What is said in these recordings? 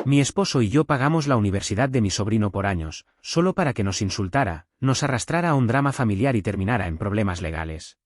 Mi esposo y yo pagamos la universidad de mi sobrino por años, solo para que nos insultara, nos arrastrara a un drama familiar y terminara en problemas legales.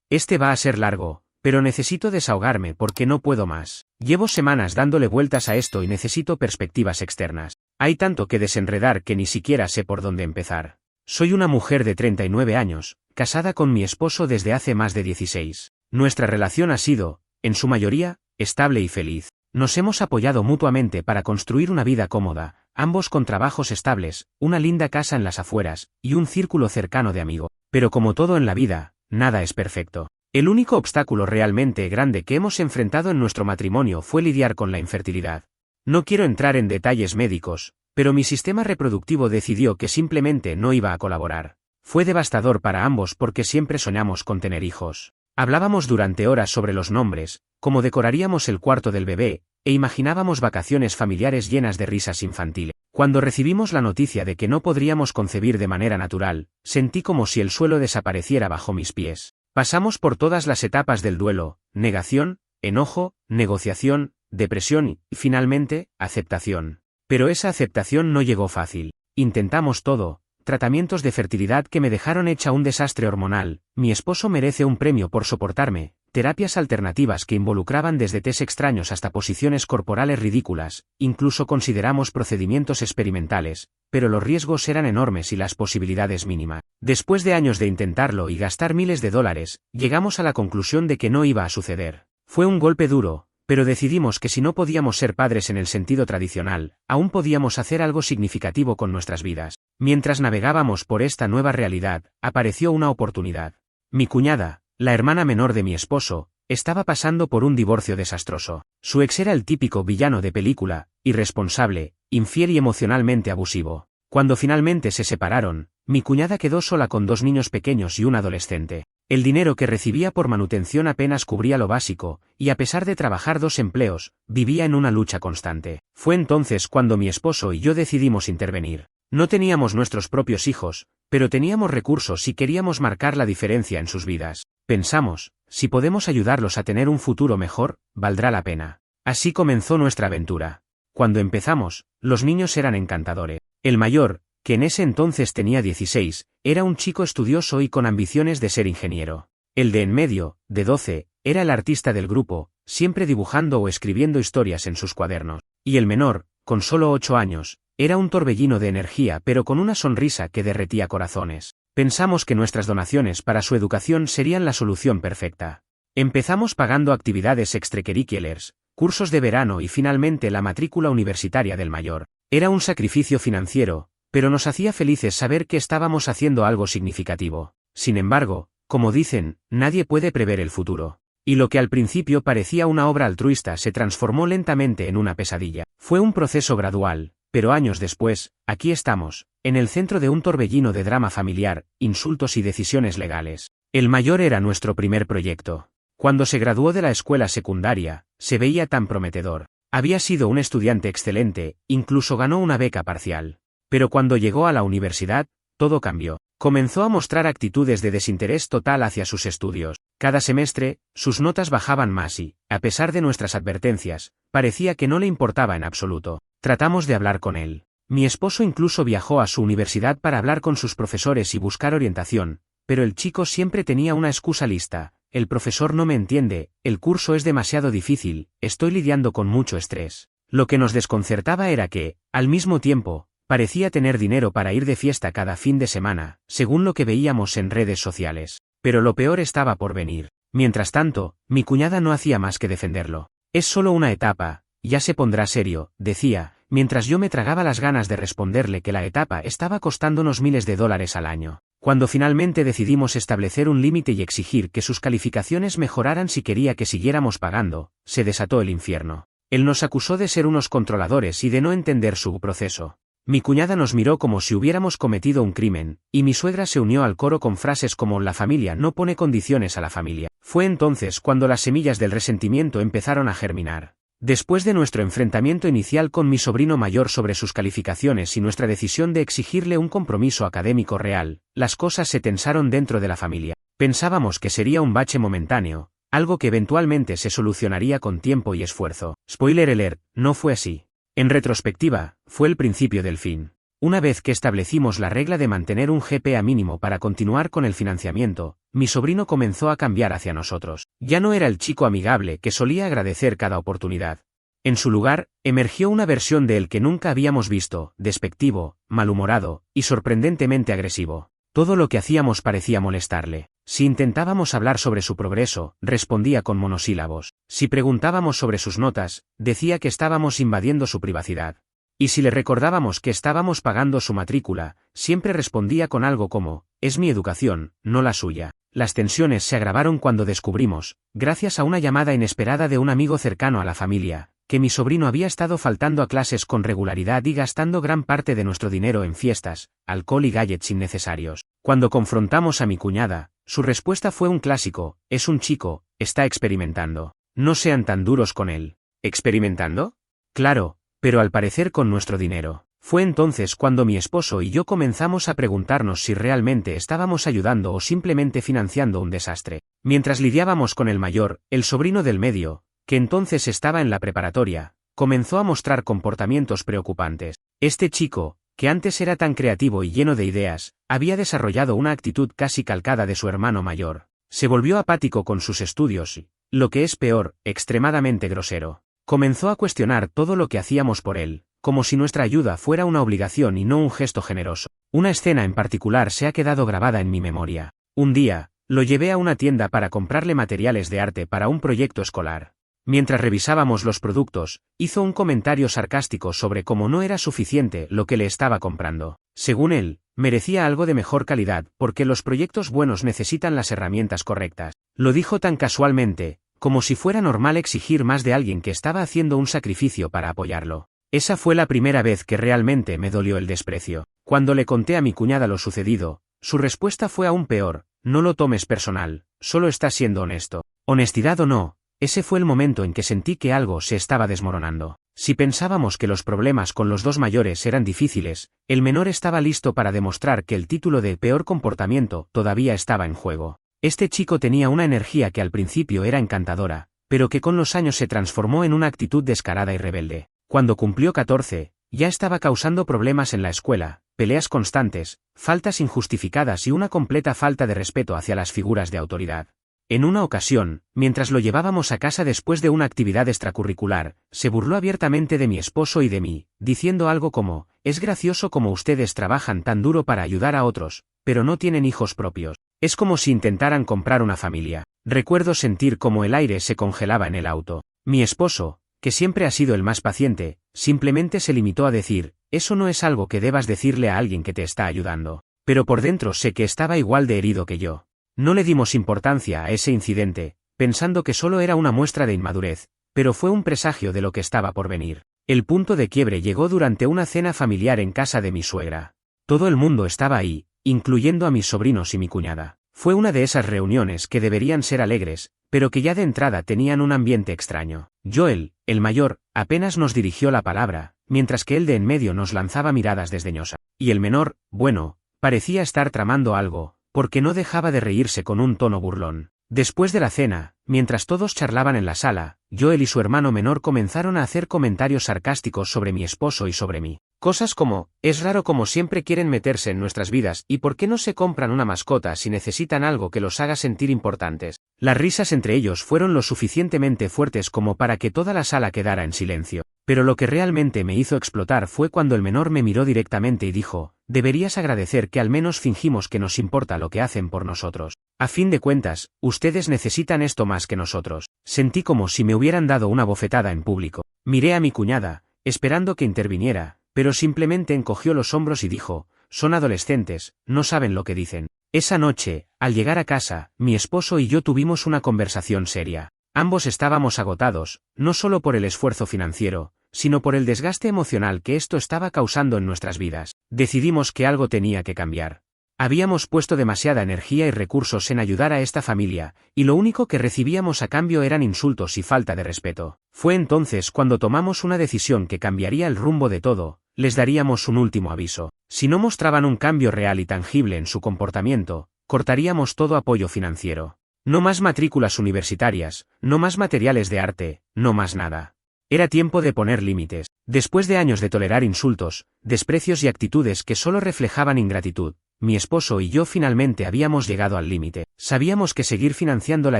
Este va a ser largo, pero necesito desahogarme porque no puedo más. Llevo semanas dándole vueltas a esto y necesito perspectivas externas. Hay tanto que desenredar que ni siquiera sé por dónde empezar. Soy una mujer de 39 años, casada con mi esposo desde hace más de 16. Nuestra relación ha sido, en su mayoría, estable y feliz. Nos hemos apoyado mutuamente para construir una vida cómoda, ambos con trabajos estables, una linda casa en las afueras, y un círculo cercano de amigos. Pero como todo en la vida, nada es perfecto. El único obstáculo realmente grande que hemos enfrentado en nuestro matrimonio fue lidiar con la infertilidad. No quiero entrar en detalles médicos, pero mi sistema reproductivo decidió que simplemente no iba a colaborar. Fue devastador para ambos porque siempre soñamos con tener hijos. Hablábamos durante horas sobre los nombres, cómo decoraríamos el cuarto del bebé, e imaginábamos vacaciones familiares llenas de risas infantiles. Cuando recibimos la noticia de que no podríamos concebir de manera natural, sentí como si el suelo desapareciera bajo mis pies. Pasamos por todas las etapas del duelo: negación, enojo, negociación, depresión y, finalmente, aceptación. Pero esa aceptación no llegó fácil. Intentamos todo. Tratamientos de fertilidad que me dejaron hecha un desastre hormonal, mi esposo merece un premio por soportarme, terapias alternativas que involucraban desde tés extraños hasta posiciones corporales ridículas, incluso consideramos procedimientos experimentales, pero los riesgos eran enormes y las posibilidades mínimas. Después de años de intentarlo y gastar miles de dólares, llegamos a la conclusión de que no iba a suceder. Fue un golpe duro, pero decidimos que si no podíamos ser padres en el sentido tradicional, aún podíamos hacer algo significativo con nuestras vidas. Mientras navegábamos por esta nueva realidad, apareció una oportunidad. Mi cuñada, la hermana menor de mi esposo, estaba pasando por un divorcio desastroso. Su ex era el típico villano de película, irresponsable, infiel y emocionalmente abusivo. Cuando finalmente se separaron, mi cuñada quedó sola con 2 niños pequeños y un adolescente. El dinero que recibía por manutención apenas cubría lo básico, y a pesar de trabajar 2 empleos, vivía en una lucha constante. Fue entonces cuando mi esposo y yo decidimos intervenir. No teníamos nuestros propios hijos, pero teníamos recursos y queríamos marcar la diferencia en sus vidas. Pensamos, si podemos ayudarlos a tener un futuro mejor, valdrá la pena. Así comenzó nuestra aventura. Cuando empezamos, los niños eran encantadores. El mayor, que en ese entonces tenía 16, era un chico estudioso y con ambiciones de ser ingeniero. El de en medio, de 12, era el artista del grupo, siempre dibujando o escribiendo historias en sus cuadernos. Y el menor, con solo 8 años, era un torbellino de energía pero con una sonrisa que derretía corazones. Pensamos que nuestras donaciones para su educación serían la solución perfecta. Empezamos pagando actividades extracurriculares, cursos de verano y finalmente la matrícula universitaria del mayor. Era un sacrificio financiero, pero nos hacía felices saber que estábamos haciendo algo significativo. Sin embargo, como dicen, nadie puede prever el futuro. Y lo que al principio parecía una obra altruista se transformó lentamente en una pesadilla. Fue un proceso gradual, pero años después, aquí estamos, en el centro de un torbellino de drama familiar, insultos y decisiones legales. El mayor era nuestro primer proyecto. Cuando se graduó de la escuela secundaria, se veía tan prometedor. Había sido un estudiante excelente, incluso ganó una beca parcial. Pero cuando llegó a la universidad, todo cambió. Comenzó a mostrar actitudes de desinterés total hacia sus estudios. Cada semestre, sus notas bajaban más y, a pesar de nuestras advertencias, parecía que no le importaba en absoluto. Tratamos de hablar con él. Mi esposo incluso viajó a su universidad para hablar con sus profesores y buscar orientación, pero el chico siempre tenía una excusa lista. El profesor no me entiende, el curso es demasiado difícil, estoy lidiando con mucho estrés. Lo que nos desconcertaba era que, al mismo tiempo, parecía tener dinero para ir de fiesta cada fin de semana, según lo que veíamos en redes sociales. Pero lo peor estaba por venir. Mientras tanto, mi cuñada no hacía más que defenderlo. Es solo una etapa, ya se pondrá serio, decía, mientras yo me tragaba las ganas de responderle que la etapa estaba costándonos miles de dólares al año. Cuando finalmente decidimos establecer un límite y exigir que sus calificaciones mejoraran si quería que siguiéramos pagando, se desató el infierno. Él nos acusó de ser unos controladores y de no entender su proceso. Mi cuñada nos miró como si hubiéramos cometido un crimen, y mi suegra se unió al coro con frases como «la familia no pone condiciones a la familia». Fue entonces cuando las semillas del resentimiento empezaron a germinar. Después de nuestro enfrentamiento inicial con mi sobrino mayor sobre sus calificaciones y nuestra decisión de exigirle un compromiso académico real, las cosas se tensaron dentro de la familia. Pensábamos que sería un bache momentáneo, algo que eventualmente se solucionaría con tiempo y esfuerzo. Spoiler alert, no fue así. En retrospectiva, fue el principio del fin. Una vez que establecimos la regla de mantener un GPA mínimo para continuar con el financiamiento, mi sobrino comenzó a cambiar hacia nosotros. Ya no era el chico amigable que solía agradecer cada oportunidad. En su lugar, emergió una versión de él que nunca habíamos visto, despectivo, malhumorado, y sorprendentemente agresivo. Todo lo que hacíamos parecía molestarle. Si intentábamos hablar sobre su progreso, respondía con monosílabos. Si preguntábamos sobre sus notas, decía que estábamos invadiendo su privacidad. Y si le recordábamos que estábamos pagando su matrícula, siempre respondía con algo como, es mi educación, no la suya. Las tensiones se agravaron cuando descubrimos, gracias a una llamada inesperada de un amigo cercano a la familia, que mi sobrino había estado faltando a clases con regularidad y gastando gran parte de nuestro dinero en fiestas, alcohol y gadgets innecesarios. Cuando confrontamos a mi cuñada, su respuesta fue un clásico, es un chico, está experimentando. No sean tan duros con él. ¿Experimentando? Claro, pero al parecer con nuestro dinero. Fue entonces cuando mi esposo y yo comenzamos a preguntarnos si realmente estábamos ayudando o simplemente financiando un desastre. Mientras lidiábamos con el mayor, el sobrino del medio, que entonces estaba en la preparatoria, comenzó a mostrar comportamientos preocupantes. Este chico, que antes era tan creativo y lleno de ideas, había desarrollado una actitud casi calcada de su hermano mayor. Se volvió apático con sus estudios y, lo que es peor, extremadamente grosero. Comenzó a cuestionar todo lo que hacíamos por él, como si nuestra ayuda fuera una obligación y no un gesto generoso. Una escena en particular se ha quedado grabada en mi memoria. Un día, lo llevé a una tienda para comprarle materiales de arte para un proyecto escolar. Mientras revisábamos los productos, hizo un comentario sarcástico sobre cómo no era suficiente lo que le estaba comprando. Según él, merecía algo de mejor calidad porque los proyectos buenos necesitan las herramientas correctas. Lo dijo tan casualmente, como si fuera normal exigir más de alguien que estaba haciendo un sacrificio para apoyarlo. Esa fue la primera vez que realmente me dolió el desprecio. Cuando le conté a mi cuñada lo sucedido, su respuesta fue aún peor, no lo tomes personal, solo estás siendo honesto. Honestidad o no, ese fue el momento en que sentí que algo se estaba desmoronando. Si pensábamos que los problemas con los dos mayores eran difíciles, el menor estaba listo para demostrar que el título de peor comportamiento todavía estaba en juego. Este chico tenía una energía que al principio era encantadora, pero que con los años se transformó en una actitud descarada y rebelde. Cuando cumplió 14, ya estaba causando problemas en la escuela, peleas constantes, faltas injustificadas y una completa falta de respeto hacia las figuras de autoridad. En una ocasión, mientras lo llevábamos a casa después de una actividad extracurricular, se burló abiertamente de mi esposo y de mí, diciendo algo como, es gracioso como ustedes trabajan tan duro para ayudar a otros, pero no tienen hijos propios. Es como si intentaran comprar una familia. Recuerdo sentir como el aire se congelaba en el auto. Mi esposo, que siempre ha sido el más paciente, simplemente se limitó a decir, eso no es algo que debas decirle a alguien que te está ayudando. Pero por dentro sé que estaba igual de herido que yo. No le dimos importancia a ese incidente, pensando que solo era una muestra de inmadurez, pero fue un presagio de lo que estaba por venir. El punto de quiebre llegó durante una cena familiar en casa de mi suegra. Todo el mundo estaba ahí, incluyendo a mis sobrinos y mi cuñada. Fue una de esas reuniones que deberían ser alegres, pero que ya de entrada tenían un ambiente extraño. Joel, el mayor, apenas nos dirigió la palabra, mientras que el de en medio nos lanzaba miradas desdeñosas. Y el menor, bueno, parecía estar tramando algo, porque no dejaba de reírse con un tono burlón. Después de la cena, mientras todos charlaban en la sala, Joel y su hermano menor comenzaron a hacer comentarios sarcásticos sobre mi esposo y sobre mí. Cosas como, es raro como siempre quieren meterse en nuestras vidas y por qué no se compran una mascota si necesitan algo que los haga sentir importantes. Las risas entre ellos fueron lo suficientemente fuertes como para que toda la sala quedara en silencio. Pero lo que realmente me hizo explotar fue cuando el menor me miró directamente y dijo, deberías agradecer que al menos fingimos que nos importa lo que hacen por nosotros. A fin de cuentas, ustedes necesitan esto más que nosotros. Sentí como si me hubieran dado una bofetada en público. Miré a mi cuñada, esperando que interviniera, pero simplemente encogió los hombros y dijo, son adolescentes, no saben lo que dicen. Esa noche, al llegar a casa, mi esposo y yo tuvimos una conversación seria. Ambos estábamos agotados, no solo por el esfuerzo financiero, sino por el desgaste emocional que esto estaba causando en nuestras vidas. Decidimos que algo tenía que cambiar. Habíamos puesto demasiada energía y recursos en ayudar a esta familia, y lo único que recibíamos a cambio eran insultos y falta de respeto. Fue entonces cuando tomamos una decisión que cambiaría el rumbo de todo, les daríamos un último aviso. Si no mostraban un cambio real y tangible en su comportamiento, cortaríamos todo apoyo financiero. No más matrículas universitarias, no más materiales de arte, no más nada. Era tiempo de poner límites. Después de años de tolerar insultos, desprecios y actitudes que solo reflejaban ingratitud, mi esposo y yo finalmente habíamos llegado al límite. Sabíamos que seguir financiando la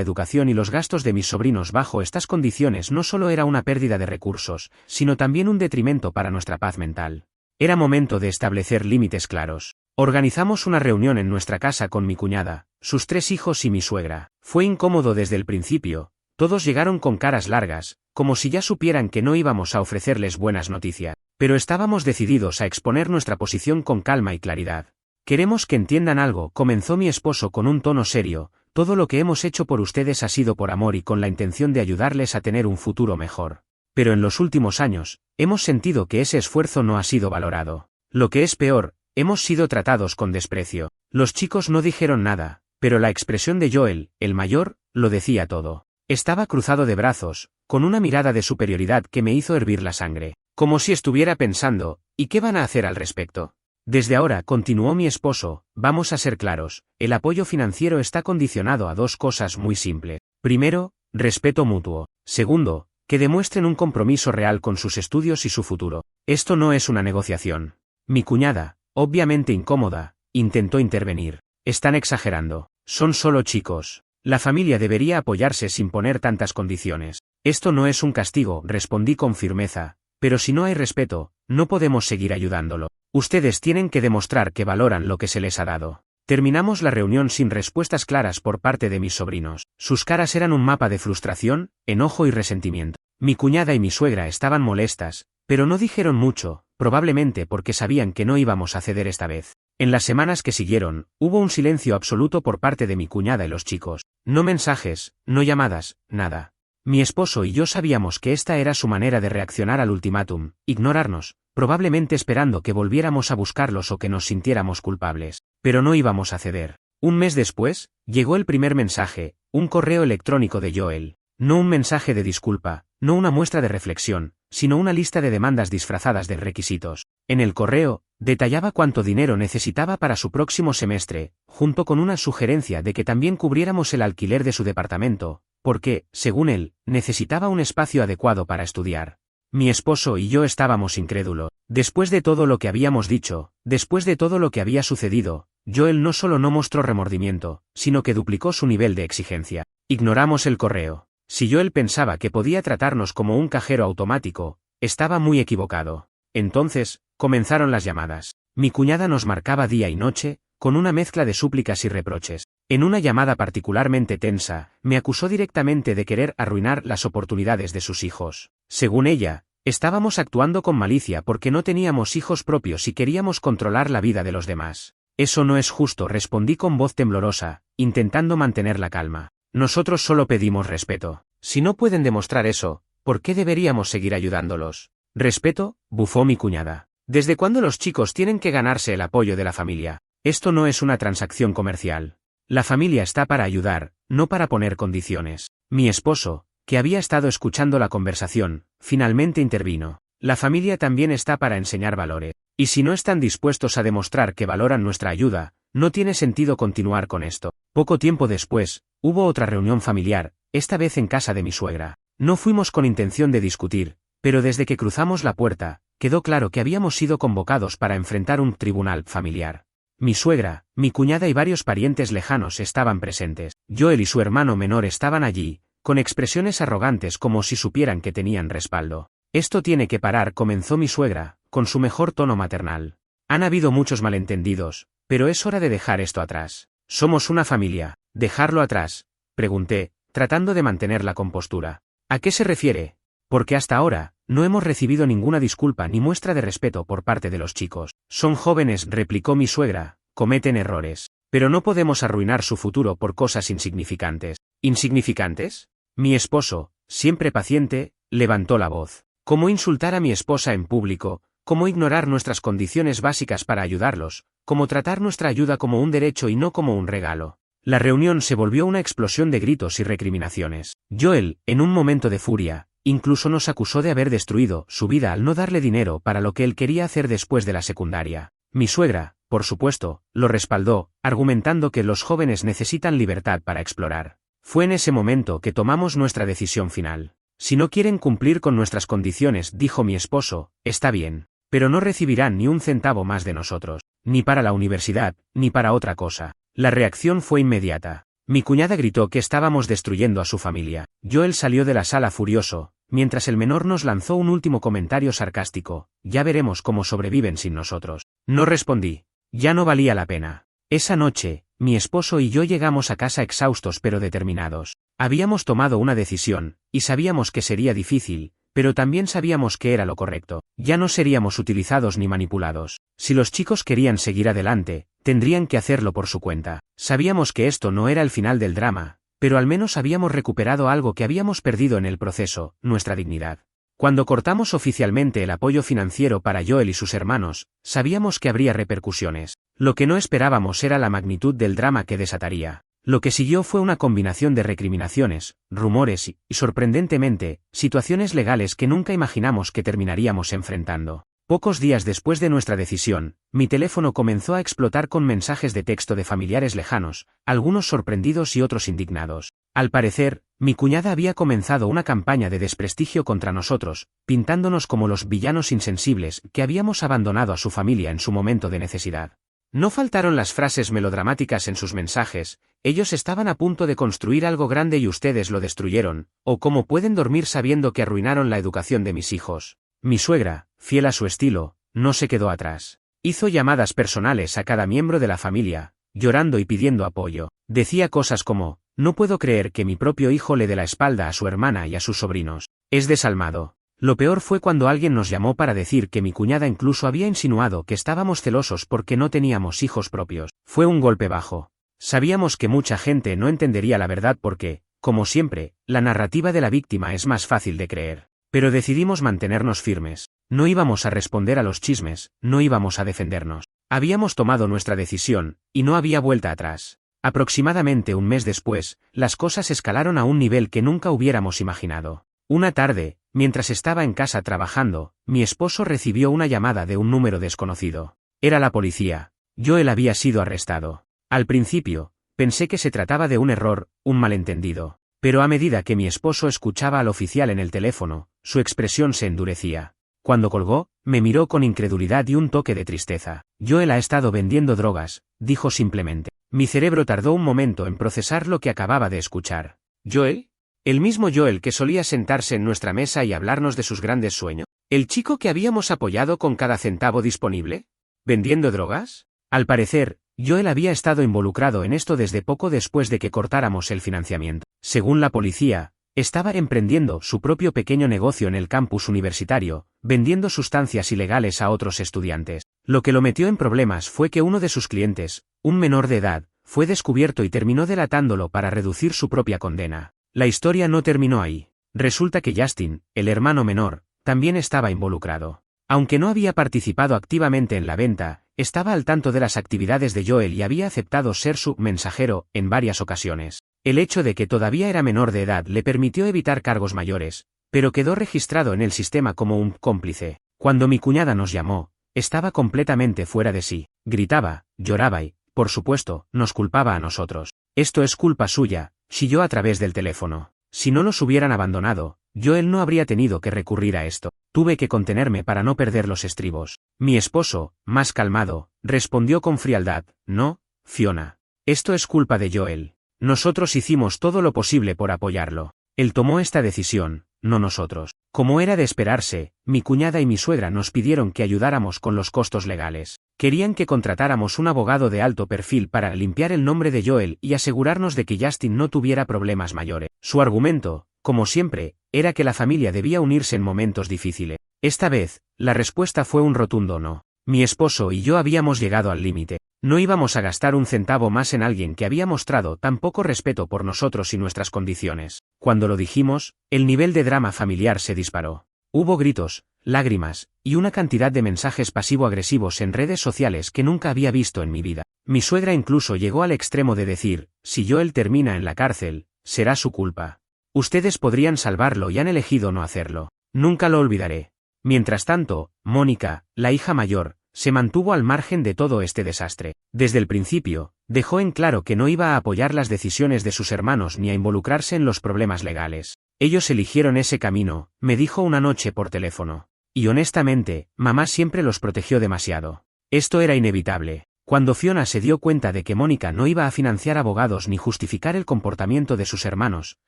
educación y los gastos de mis sobrinos bajo estas condiciones no solo era una pérdida de recursos, sino también un detrimento para nuestra paz mental. Era momento de establecer límites claros. Organizamos una reunión en nuestra casa con mi cuñada, sus 3 hijos y mi suegra. Fue incómodo desde el principio. Todos llegaron con caras largas, como si ya supieran que no íbamos a ofrecerles buenas noticias. Pero estábamos decididos a exponer nuestra posición con calma y claridad. Queremos que entiendan algo, comenzó mi esposo con un tono serio, todo lo que hemos hecho por ustedes ha sido por amor y con la intención de ayudarles a tener un futuro mejor. Pero en los últimos años, hemos sentido que ese esfuerzo no ha sido valorado. Lo que es peor, hemos sido tratados con desprecio. Los chicos no dijeron nada, pero la expresión de Joel, el mayor, lo decía todo. Estaba cruzado de brazos, con una mirada de superioridad que me hizo hervir la sangre, como si estuviera pensando, ¿y qué van a hacer al respecto? Desde ahora, continuó mi esposo, vamos a ser claros, el apoyo financiero está condicionado a 2 cosas muy simples. Primero, respeto mutuo. Segundo, que demuestren un compromiso real con sus estudios y su futuro. Esto no es una negociación. Mi cuñada, obviamente incómoda, intentó intervenir. Están exagerando. Son solo chicos. La familia debería apoyarse sin poner tantas condiciones. Esto no es un castigo, respondí con firmeza, pero si no hay respeto, no podemos seguir ayudándolo. Ustedes tienen que demostrar que valoran lo que se les ha dado. Terminamos la reunión sin respuestas claras por parte de mis sobrinos. Sus caras eran un mapa de frustración, enojo y resentimiento. Mi cuñada y mi suegra estaban molestas, pero no dijeron mucho, probablemente porque sabían que no íbamos a ceder esta vez. En las semanas que siguieron, hubo un silencio absoluto por parte de mi cuñada y los chicos. No mensajes, no llamadas, nada. Mi esposo y yo sabíamos que esta era su manera de reaccionar al ultimátum, ignorarnos, probablemente esperando que volviéramos a buscarlos o que nos sintiéramos culpables. Pero no íbamos a ceder. Un mes después, llegó el primer mensaje, un correo electrónico de Joel. No un mensaje de disculpa, no una muestra de reflexión, sino una lista de demandas disfrazadas de requisitos. En el correo, detallaba cuánto dinero necesitaba para su próximo semestre, junto con una sugerencia de que también cubriéramos el alquiler de su departamento, porque, según él, necesitaba un espacio adecuado para estudiar. Mi esposo y yo estábamos incrédulos. Después de todo lo que habíamos dicho, después de todo lo que había sucedido, Joel no solo no mostró remordimiento, sino que duplicó su nivel de exigencia. Ignoramos el correo. Si Joel pensaba que podía tratarnos como un cajero automático, estaba muy equivocado. Entonces, comenzaron las llamadas. Mi cuñada nos marcaba día y noche, con una mezcla de súplicas y reproches. En una llamada particularmente tensa, me acusó directamente de querer arruinar las oportunidades de sus hijos. Según ella, estábamos actuando con malicia porque no teníamos hijos propios y queríamos controlar la vida de los demás. Eso no es justo, respondí con voz temblorosa, intentando mantener la calma. Nosotros solo pedimos respeto. Si no pueden demostrar eso, ¿por qué deberíamos seguir ayudándolos? ¿Respeto?, bufó mi cuñada. ¿Desde cuándo los chicos tienen que ganarse el apoyo de la familia? Esto no es una transacción comercial. La familia está para ayudar, no para poner condiciones. Mi esposo, que había estado escuchando la conversación, finalmente intervino. La familia también está para enseñar valores. Y si no están dispuestos a demostrar que valoran nuestra ayuda, no tiene sentido continuar con esto. Poco tiempo después, hubo otra reunión familiar, esta vez en casa de mi suegra. No fuimos con intención de discutir, pero desde que cruzamos la puerta, quedó claro que habíamos sido convocados para enfrentar un tribunal familiar. Mi suegra, mi cuñada y varios parientes lejanos estaban presentes. Joel y su hermano menor estaban allí, con expresiones arrogantes como si supieran que tenían respaldo. Esto tiene que parar, comenzó mi suegra, con su mejor tono maternal. Han habido muchos malentendidos, pero es hora de dejar esto atrás. Somos una familia. ¿Dejarlo atrás?, pregunté, tratando de mantener la compostura. ¿A qué se refiere? Porque hasta ahora, no hemos recibido ninguna disculpa ni muestra de respeto por parte de los chicos. Son jóvenes, replicó mi suegra, cometen errores. Pero no podemos arruinar su futuro por cosas insignificantes. ¿Insignificantes? Mi esposo, siempre paciente, levantó la voz. ¿Cómo insultar a mi esposa en público? ¿Cómo ignorar nuestras condiciones básicas para ayudarlos? ¿Cómo tratar nuestra ayuda como un derecho y no como un regalo? La reunión se volvió una explosión de gritos y recriminaciones. Joel, en un momento de furia, incluso nos acusó de haber destruido su vida al no darle dinero para lo que él quería hacer después de la secundaria. Mi suegra, por supuesto, lo respaldó, argumentando que los jóvenes necesitan libertad para explorar. Fue en ese momento que tomamos nuestra decisión final. Si no quieren cumplir con nuestras condiciones, dijo mi esposo, está bien, pero no recibirán ni un centavo más de nosotros, ni para la universidad, ni para otra cosa. La reacción fue inmediata. Mi cuñada gritó que estábamos destruyendo a su familia. Joel salió de la sala furioso, mientras el menor nos lanzó un último comentario sarcástico, ya veremos cómo sobreviven sin nosotros. No respondí. Ya no valía la pena. Esa noche, mi esposo y yo llegamos a casa exhaustos pero determinados. Habíamos tomado una decisión, y sabíamos que sería difícil, pero también sabíamos que era lo correcto. Ya no seríamos utilizados ni manipulados. Si los chicos querían seguir adelante, tendrían que hacerlo por su cuenta. Sabíamos que esto no era el final del drama, pero al menos habíamos recuperado algo que habíamos perdido en el proceso, nuestra dignidad. Cuando cortamos oficialmente el apoyo financiero para Joel y sus hermanos, sabíamos que habría repercusiones. Lo que no esperábamos era la magnitud del drama que desataría. Lo que siguió fue una combinación de recriminaciones, rumores y, sorprendentemente, situaciones legales que nunca imaginamos que terminaríamos enfrentando. Pocos días después de nuestra decisión, mi teléfono comenzó a explotar con mensajes de texto de familiares lejanos, algunos sorprendidos y otros indignados. Al parecer, mi cuñada había comenzado una campaña de desprestigio contra nosotros, pintándonos como los villanos insensibles que habíamos abandonado a su familia en su momento de necesidad. No faltaron las frases melodramáticas en sus mensajes: ellos estaban a punto de construir algo grande y ustedes lo destruyeron, o cómo pueden dormir sabiendo que arruinaron la educación de mis hijos. Mi suegra, fiel a su estilo, no se quedó atrás. Hizo llamadas personales a cada miembro de la familia, llorando y pidiendo apoyo. Decía cosas como: no puedo creer que mi propio hijo le dé la espalda a su hermana y a sus sobrinos. Es desalmado. Lo peor fue cuando alguien nos llamó para decir que mi cuñada incluso había insinuado que estábamos celosos porque no teníamos hijos propios. Fue un golpe bajo. Sabíamos que mucha gente no entendería la verdad porque, como siempre, la narrativa de la víctima es más fácil de creer. Pero decidimos mantenernos firmes. No íbamos a responder a los chismes, no íbamos a defendernos. Habíamos tomado nuestra decisión, y no había vuelta atrás. Aproximadamente un mes después, las cosas escalaron a un nivel que nunca hubiéramos imaginado. Una tarde, mientras estaba en casa trabajando, mi esposo recibió una llamada de un número desconocido. Era la policía. Joel había sido arrestado. Al principio, pensé que se trataba de un error, un malentendido. Pero a medida que mi esposo escuchaba al oficial en el teléfono, su expresión se endurecía. Cuando colgó, me miró con incredulidad y un toque de tristeza. Joel ha estado vendiendo drogas, dijo simplemente. Mi cerebro tardó un momento en procesar lo que acababa de escuchar. ¿Joel? El mismo Joel que solía sentarse en nuestra mesa y hablarnos de sus grandes sueños. ¿El chico que habíamos apoyado con cada centavo disponible? ¿Vendiendo drogas? Al parecer, Joel había estado involucrado en esto desde poco después de que cortáramos el financiamiento. Según la policía, estaba emprendiendo su propio pequeño negocio en el campus universitario, vendiendo sustancias ilegales a otros estudiantes. Lo que lo metió en problemas fue que uno de sus clientes, un menor de edad, fue descubierto y terminó delatándolo para reducir su propia condena. La historia no terminó ahí. Resulta que Justin, el hermano menor, también estaba involucrado. Aunque no había participado activamente en la venta, estaba al tanto de las actividades de Joel y había aceptado ser su mensajero en varias ocasiones. El hecho de que todavía era menor de edad le permitió evitar cargos mayores, pero quedó registrado en el sistema como un cómplice. Cuando mi cuñada nos llamó, estaba completamente fuera de sí. Gritaba, lloraba y, por supuesto, nos culpaba a nosotros. Esto es culpa suya, chilló a través del teléfono. Si no nos hubieran abandonado, Joel no habría tenido que recurrir a esto. Tuve que contenerme para no perder los estribos. Mi esposo, más calmado, respondió con frialdad: no, Fiona. Esto es culpa de Joel. Nosotros hicimos todo lo posible por apoyarlo. Él tomó esta decisión, no nosotros. Como era de esperarse, mi cuñada y mi suegra nos pidieron que ayudáramos con los costos legales. Querían que contratáramos un abogado de alto perfil para limpiar el nombre de Joel y asegurarnos de que Justin no tuviera problemas mayores. Su argumento, como siempre, era que la familia debía unirse en momentos difíciles. Esta vez, la respuesta fue un rotundo no. Mi esposo y yo habíamos llegado al límite. No íbamos a gastar un centavo más en alguien que había mostrado tan poco respeto por nosotros y nuestras condiciones. Cuando lo dijimos, el nivel de drama familiar se disparó. Hubo gritos, lágrimas, y una cantidad de mensajes pasivo-agresivos en redes sociales que nunca había visto en mi vida. Mi suegra incluso llegó al extremo de decir: si Joel termina en la cárcel, será su culpa. Ustedes podrían salvarlo y han elegido no hacerlo. Nunca lo olvidaré. Mientras tanto, Mónica, la hija mayor, se mantuvo al margen de todo este desastre. Desde el principio, dejó en claro que no iba a apoyar las decisiones de sus hermanos ni a involucrarse en los problemas legales. Ellos eligieron ese camino, me dijo una noche por teléfono. Y honestamente, mamá siempre los protegió demasiado. Esto era inevitable. Cuando Fiona se dio cuenta de que Mónica no iba a financiar abogados ni justificar el comportamiento de sus hermanos,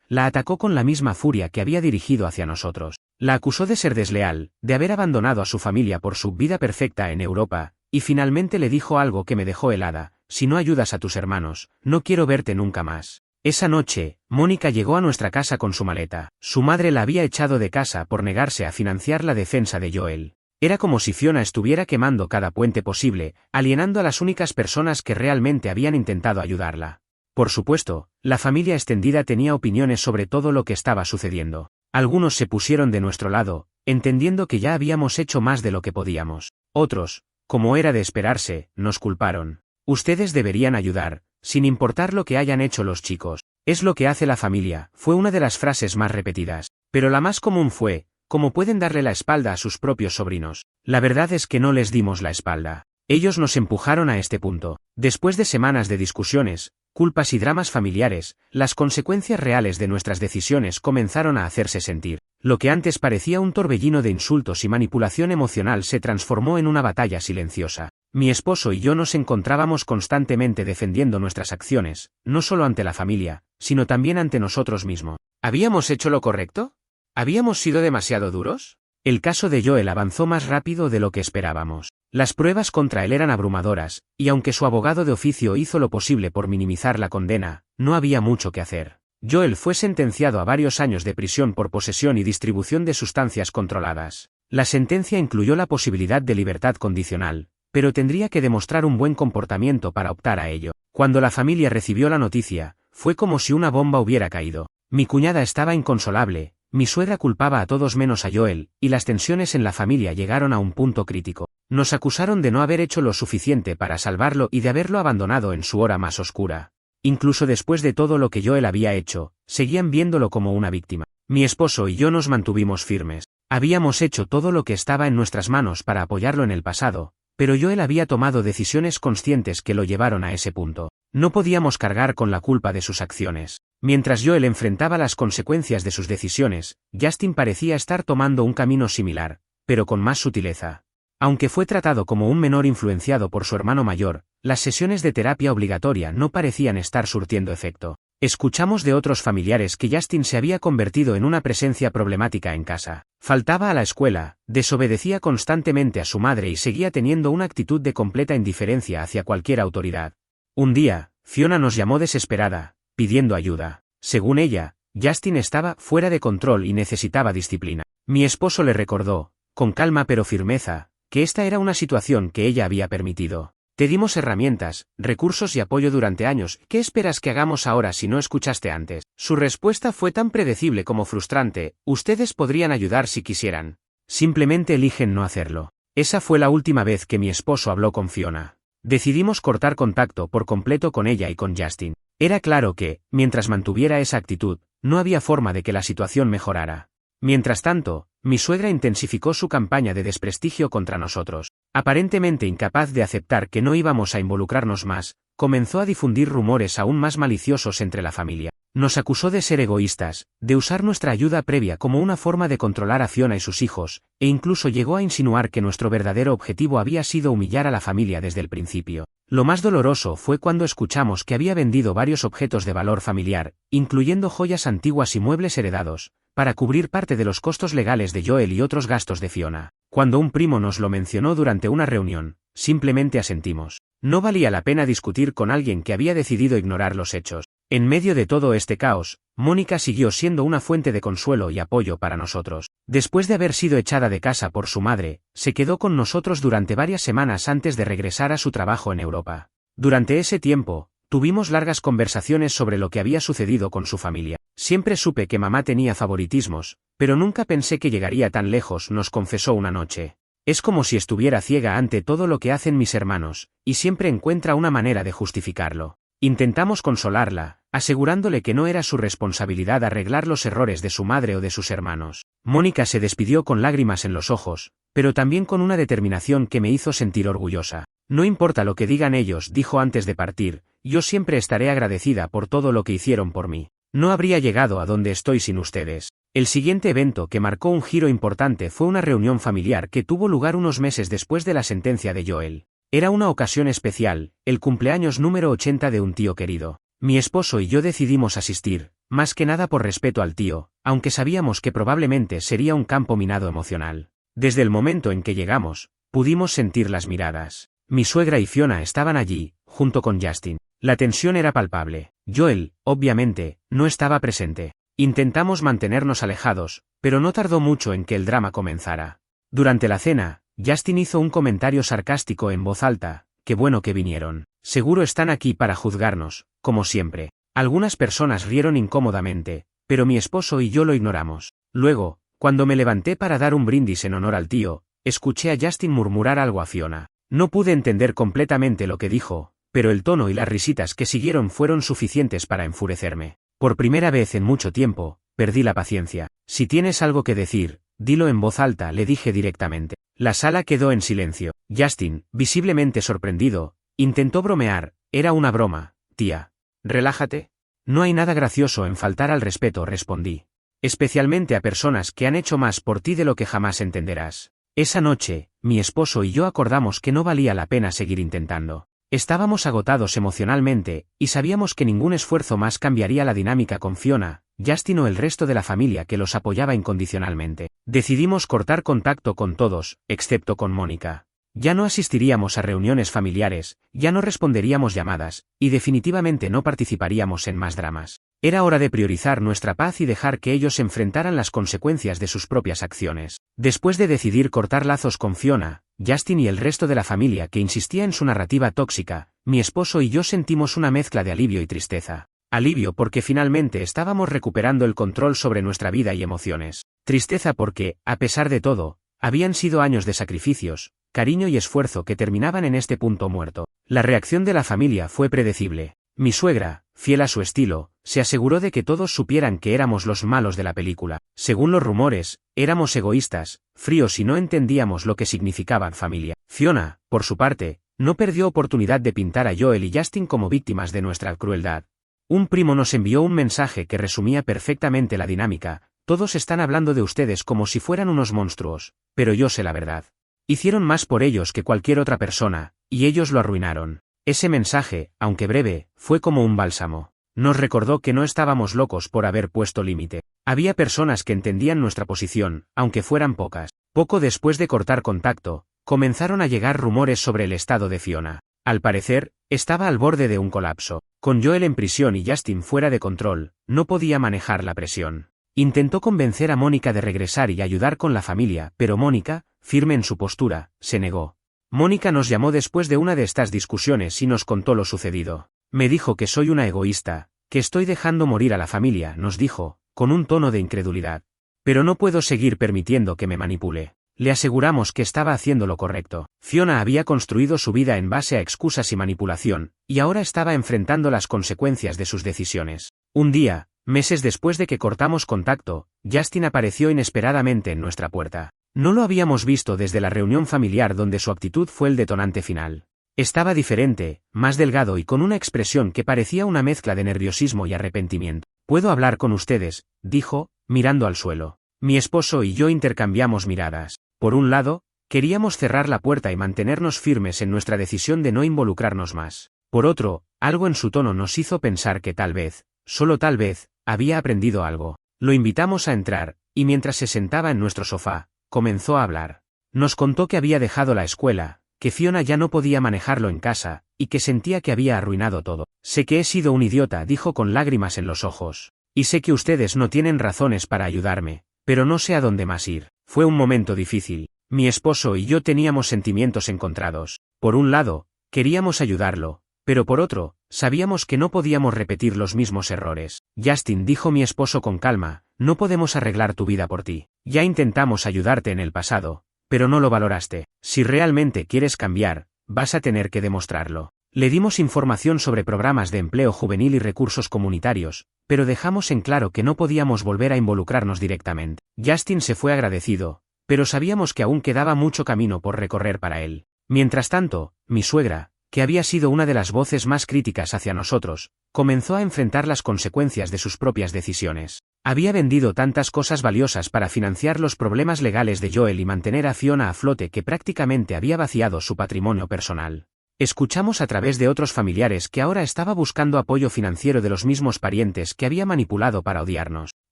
la atacó con la misma furia que había dirigido hacia nosotros. La acusó de ser desleal, de haber abandonado a su familia por su vida perfecta en Europa, y finalmente le dijo algo que me dejó helada: si no ayudas a tus hermanos, no quiero verte nunca más. Esa noche, Mónica llegó a nuestra casa con su maleta. Su madre la había echado de casa por negarse a financiar la defensa de Joel. Era como si Fiona estuviera quemando cada puente posible, alienando a las únicas personas que realmente habían intentado ayudarla. Por supuesto, la familia extendida tenía opiniones sobre todo lo que estaba sucediendo. Algunos se pusieron de nuestro lado, entendiendo que ya habíamos hecho más de lo que podíamos. Otros, como era de esperarse, nos culparon. Ustedes deberían ayudar, sin importar lo que hayan hecho los chicos. Es lo que hace la familia, fue una de las frases más repetidas. Pero la más común fue: ¿cómo pueden darle la espalda a sus propios sobrinos? La verdad es que no les dimos la espalda. Ellos nos empujaron a este punto. Después de semanas de discusiones, culpas y dramas familiares, las consecuencias reales de nuestras decisiones comenzaron a hacerse sentir. Lo que antes parecía un torbellino de insultos y manipulación emocional se transformó en una batalla silenciosa. Mi esposo y yo nos encontrábamos constantemente defendiendo nuestras acciones, no solo ante la familia, sino también ante nosotros mismos. ¿Habíamos hecho lo correcto? ¿Habíamos sido demasiado duros? El caso de Joel avanzó más rápido de lo que esperábamos. Las pruebas contra él eran abrumadoras, y aunque su abogado de oficio hizo lo posible por minimizar la condena, no había mucho que hacer. Joel fue sentenciado a varios años de prisión por posesión y distribución de sustancias controladas. La sentencia incluyó la posibilidad de libertad condicional, pero tendría que demostrar un buen comportamiento para optar a ello. Cuando la familia recibió la noticia, fue como si una bomba hubiera caído. Mi cuñada estaba inconsolable, mi suegra culpaba a todos menos a Joel, y las tensiones en la familia llegaron a un punto crítico. Nos acusaron de no haber hecho lo suficiente para salvarlo y de haberlo abandonado en su hora más oscura. Incluso después de todo lo que Joel había hecho, seguían viéndolo como una víctima. Mi esposo y yo nos mantuvimos firmes. Habíamos hecho todo lo que estaba en nuestras manos para apoyarlo en el pasado, pero Joel había tomado decisiones conscientes que lo llevaron a ese punto. No podíamos cargar con la culpa de sus acciones. Mientras Joel enfrentaba las consecuencias de sus decisiones, Justin parecía estar tomando un camino similar, pero con más sutileza. Aunque fue tratado como un menor influenciado por su hermano mayor, las sesiones de terapia obligatoria no parecían estar surtiendo efecto. Escuchamos de otros familiares que Justin se había convertido en una presencia problemática en casa. Faltaba a la escuela, desobedecía constantemente a su madre y seguía teniendo una actitud de completa indiferencia hacia cualquier autoridad. Un día, Fiona nos llamó desesperada, pidiendo ayuda. Según ella, Justin estaba fuera de control y necesitaba disciplina. Mi esposo le recordó, con calma pero firmeza, que esta era una situación que ella había permitido. Te dimos herramientas, recursos y apoyo durante años, ¿qué esperas que hagamos ahora si no escuchaste antes? Su respuesta fue tan predecible como frustrante: ustedes podrían ayudar si quisieran. Simplemente eligen no hacerlo. Esa fue la última vez que mi esposo habló con Fiona. Decidimos cortar contacto por completo con ella y con Justin. Era claro que, mientras mantuviera esa actitud, no había forma de que la situación mejorara. Mientras tanto, mi suegra intensificó su campaña de desprestigio contra nosotros. Aparentemente incapaz de aceptar que no íbamos a involucrarnos más, comenzó a difundir rumores aún más maliciosos entre la familia. Nos acusó de ser egoístas, de usar nuestra ayuda previa como una forma de controlar a Fiona y sus hijos, e incluso llegó a insinuar que nuestro verdadero objetivo había sido humillar a la familia desde el principio. Lo más doloroso fue cuando escuchamos que había vendido varios objetos de valor familiar, incluyendo joyas antiguas y muebles heredados, para cubrir parte de los costos legales de Joel y otros gastos de Fiona. Cuando un primo nos lo mencionó durante una reunión, simplemente asentimos. No valía la pena discutir con alguien que había decidido ignorar los hechos. En medio de todo este caos, Mónica siguió siendo una fuente de consuelo y apoyo para nosotros. Después de haber sido echada de casa por su madre, se quedó con nosotros durante varias semanas antes de regresar a su trabajo en Europa. Durante ese tiempo, tuvimos largas conversaciones sobre lo que había sucedido con su familia. Siempre supe que mamá tenía favoritismos, pero nunca pensé que llegaría tan lejos, nos confesó una noche. Es como si estuviera ciega ante todo lo que hacen mis hermanos, y siempre encuentra una manera de justificarlo. Intentamos consolarla, asegurándole que no era su responsabilidad arreglar los errores de su madre o de sus hermanos. Mónica se despidió con lágrimas en los ojos, pero también con una determinación que me hizo sentir orgullosa. No importa lo que digan ellos, dijo antes de partir, yo siempre estaré agradecida por todo lo que hicieron por mí. No habría llegado a donde estoy sin ustedes. El siguiente evento que marcó un giro importante fue una reunión familiar que tuvo lugar unos meses después de la sentencia de Joel. Era una ocasión especial, el cumpleaños número 80 de un tío querido. Mi esposo y yo decidimos asistir, más que nada por respeto al tío, aunque sabíamos que probablemente sería un campo minado emocional. Desde el momento en que llegamos, pudimos sentir las miradas. Mi suegra y Fiona estaban allí, junto con Justin. La tensión era palpable. Joel, obviamente, no estaba presente. Intentamos mantenernos alejados, pero no tardó mucho en que el drama comenzara. Durante la cena, Justin hizo un comentario sarcástico en voz alta: «Qué bueno que vinieron. Seguro están aquí para juzgarnos, como siempre». Algunas personas rieron incómodamente, pero mi esposo y yo lo ignoramos. Luego, cuando me levanté para dar un brindis en honor al tío, escuché a Justin murmurar algo a Fiona. No pude entender completamente lo que dijo, pero el tono y las risitas que siguieron fueron suficientes para enfurecerme. Por primera vez en mucho tiempo, perdí la paciencia. «Si tienes algo que decir, dilo en voz alta», le dije directamente. La sala quedó en silencio. Justin, visiblemente sorprendido, intentó bromear: «Era una broma, tía. Relájate». «No hay nada gracioso en faltar al respeto», respondí. «Especialmente a personas que han hecho más por ti de lo que jamás entenderás». Esa noche, mi esposo y yo acordamos que no valía la pena seguir intentando. Estábamos agotados emocionalmente, y sabíamos que ningún esfuerzo más cambiaría la dinámica con Fiona, Justin o el resto de la familia que los apoyaba incondicionalmente. Decidimos cortar contacto con todos, excepto con Mónica. Ya no asistiríamos a reuniones familiares, ya no responderíamos llamadas, y definitivamente no participaríamos en más dramas. Era hora de priorizar nuestra paz y dejar que ellos enfrentaran las consecuencias de sus propias acciones. Después de decidir cortar lazos con Fiona, Justin y el resto de la familia que insistía en su narrativa tóxica, mi esposo y yo sentimos una mezcla de alivio y tristeza. Alivio porque finalmente estábamos recuperando el control sobre nuestra vida y emociones. Tristeza porque, a pesar de todo, habían sido años de sacrificios, cariño y esfuerzo que terminaban en este punto muerto. La reacción de la familia fue predecible. Mi suegra, fiel a su estilo, se aseguró de que todos supieran que éramos los malos de la película. Según los rumores, éramos egoístas, fríos y no entendíamos lo que significaban familia. Fiona, por su parte, no perdió oportunidad de pintar a Joel y Justin como víctimas de nuestra crueldad. Un primo nos envió un mensaje que resumía perfectamente la dinámica: «Todos están hablando de ustedes como si fueran unos monstruos, pero yo sé la verdad. Hicieron más por ellos que cualquier otra persona, y ellos lo arruinaron». Ese mensaje, aunque breve, fue como un bálsamo. Nos recordó que no estábamos locos por haber puesto límite. Había personas que entendían nuestra posición, aunque fueran pocas. Poco después de cortar contacto, comenzaron a llegar rumores sobre el estado de Fiona. Al parecer, estaba al borde de un colapso. Con Joel en prisión y Justin fuera de control, no podía manejar la presión. Intentó convencer a Mónica de regresar y ayudar con la familia, pero Mónica, firme en su postura, se negó. Mónica nos llamó después de una de estas discusiones y nos contó lo sucedido. «Me dijo que soy una egoísta, que estoy dejando morir a la familia», nos dijo, con un tono de incredulidad. «Pero no puedo seguir permitiendo que me manipule». Le aseguramos que estaba haciendo lo correcto. Fiona había construido su vida en base a excusas y manipulación, y ahora estaba enfrentando las consecuencias de sus decisiones. Un día, meses después de que cortamos contacto, Justin apareció inesperadamente en nuestra puerta. No lo habíamos visto desde la reunión familiar donde su actitud fue el detonante final. Estaba diferente, más delgado y con una expresión que parecía una mezcla de nerviosismo y arrepentimiento. «¿Puedo hablar con ustedes?», dijo, mirando al suelo. Mi esposo y yo intercambiamos miradas. Por un lado, queríamos cerrar la puerta y mantenernos firmes en nuestra decisión de no involucrarnos más. Por otro, algo en su tono nos hizo pensar que tal vez, solo tal vez, había aprendido algo. Lo invitamos a entrar, y mientras se sentaba en nuestro sofá, comenzó a hablar. Nos contó que había dejado la escuela, que Fiona ya no podía manejarlo en casa, y que sentía que había arruinado todo. «Sé que he sido un idiota», dijo con lágrimas en los ojos. «Y sé que ustedes no tienen razones para ayudarme, pero no sé a dónde más ir». Fue un momento difícil. Mi esposo y yo teníamos sentimientos encontrados. Por un lado, queríamos ayudarlo, pero por otro, sabíamos que no podíamos repetir los mismos errores. «Justin», dijo mi esposo con calma, «no podemos arreglar tu vida por ti. Ya intentamos ayudarte en el pasado, pero no lo valoraste. Si realmente quieres cambiar, vas a tener que demostrarlo». Le dimos información sobre programas de empleo juvenil y recursos comunitarios, pero dejamos en claro que no podíamos volver a involucrarnos directamente. Justin se fue agradecido, pero sabíamos que aún quedaba mucho camino por recorrer para él. Mientras tanto, mi suegra, que había sido una de las voces más críticas hacia nosotros, comenzó a enfrentar las consecuencias de sus propias decisiones. Había vendido tantas cosas valiosas para financiar los problemas legales de Joel y mantener a Fiona a flote que prácticamente había vaciado su patrimonio personal. Escuchamos a través de otros familiares que ahora estaba buscando apoyo financiero de los mismos parientes que había manipulado para odiarnos.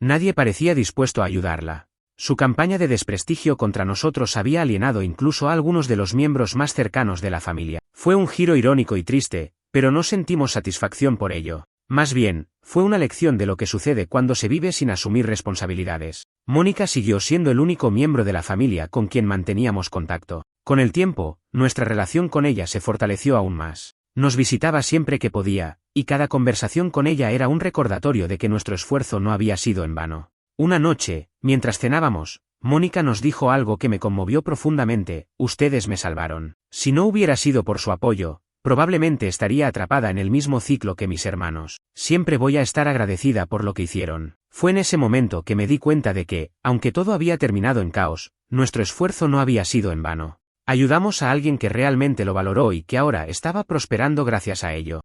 Nadie parecía dispuesto a ayudarla. Su campaña de desprestigio contra nosotros había alienado incluso a algunos de los miembros más cercanos de la familia. Fue un giro irónico y triste, pero no sentimos satisfacción por ello. Más bien, fue una lección de lo que sucede cuando se vive sin asumir responsabilidades. Mónica siguió siendo el único miembro de la familia con quien manteníamos contacto. Con el tiempo, nuestra relación con ella se fortaleció aún más. Nos visitaba siempre que podía, y cada conversación con ella era un recordatorio de que nuestro esfuerzo no había sido en vano. Una noche, mientras cenábamos, Mónica nos dijo algo que me conmovió profundamente: ustedes me salvaron. Si no hubiera sido por su apoyo, probablemente estaría atrapada en el mismo ciclo que mis hermanos. Siempre voy a estar agradecida por lo que hicieron. Fue en ese momento que me di cuenta de que, aunque todo había terminado en caos, nuestro esfuerzo no había sido en vano. Ayudamos a alguien que realmente lo valoró y que ahora estaba prosperando gracias a ello.